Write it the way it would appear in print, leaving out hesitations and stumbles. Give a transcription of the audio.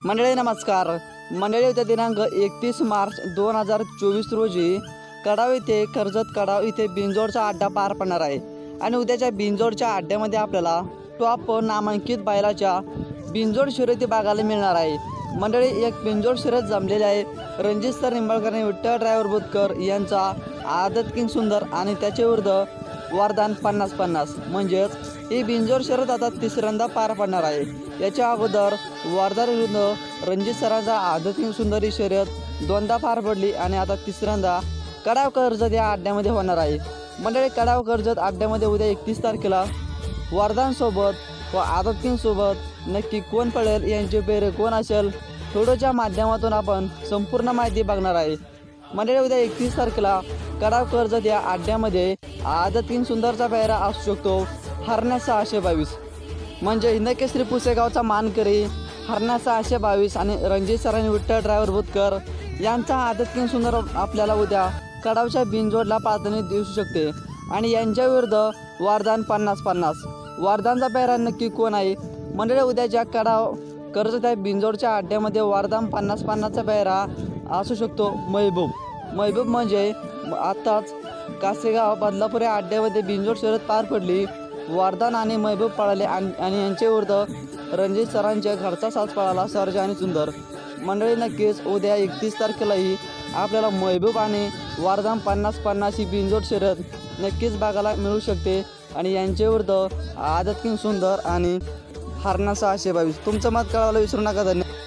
मंडळी नमस्कार। मंडळी उद्या दिनांक 31 मार्च 2024 रोजी कडाव येथे कर्जत कडाव इथे बिनजोडचा अड्डा पार पडणार आहे आणि उद्याच्या बिनजोडच्या अड्ड्यामध्ये आपल्याला टॉप नामांकित बैलाच्या बिनजोड शर्यती बघायला मिळणार आहे। मंडळी एक बिनजोड शर्यत जमलेली आहे। रणजित सर निंबाळकर आणि विठ्ठल ड्रायव्हर बुतकर यांचा आदत किंग सुंदर आणि त्याच्या विरुद्ध वरदान 50-50 म्हणजेच ही बिनजोड शर्यत आता तिसऱ्यांदा पार पडणार आहे। याच्या अगोदर वरदान विरुद्ध रणजित सरांचा आदत किंग सुंदर ही शर्यत दोनदा पार पडली आणि आता तिसऱ्यांदा कडाव कर्जत या अड्ड्यामध्ये होणार आहे। मंडळी कडाव कर्जत अड्ड्यामध्ये उद्या 31 तारखेला वरदान सोबत व आदत किंग सोबत नक्की कोण पळेल, यांचे पेरे कोण असेल, व्हिडिओच्या माध्यमातून आपण संपूर्ण माहिती बघणार आहे। मंडळी उद्या 31 तारखेला कडाव कर्जत या अड्ड्यामध्ये आदत किंग सुंदरचा पेहरा असू शकतो हरण्या 622 म्हणजे हिंदकेसरी पुसेगावचा मानकरी हरण्या 622 आणि रणजित सर आणि विठ्ठल ड्रायव्हर बुतकर यांचा आदत किंग सुंदर आपल्याला उद्या कडावच्या बिनजोडला पाहताना दिसू शकते आणि यांच्या विरुद्ध वरदान 50-50 वरदानचा पेहरा नक्की कोण आहे। मंडळी उद्याच्या कडाव कर्जत या बिनजोडच्या अड्ड्यामध्ये वरदान 50-50चा पेहरा असू शकतो महबूब म्हणजे आताच कासेगाव बदलापूर या अड्ड्यामध्ये बिनजोड शर्यत पार पडली। वरदान आणि महबूब पळाले आणि यांच्या विरुद्ध रणजित सरांच्या घरचा साज पळाला सर्जा आणि सुंदर। मंडळी नक्कीच उद्या 31 तारखेलाही आपल्याला महबूब आणि वरदान 50-50 ही बिनजोड शर्यत नक्कीच बघायला मिळू शकते आणि यांच्या विरुद्ध आदत किंग सुंदर आणि हरण्या 622 तुमचं मत कळवायला विसरू नका। धन्यवाद।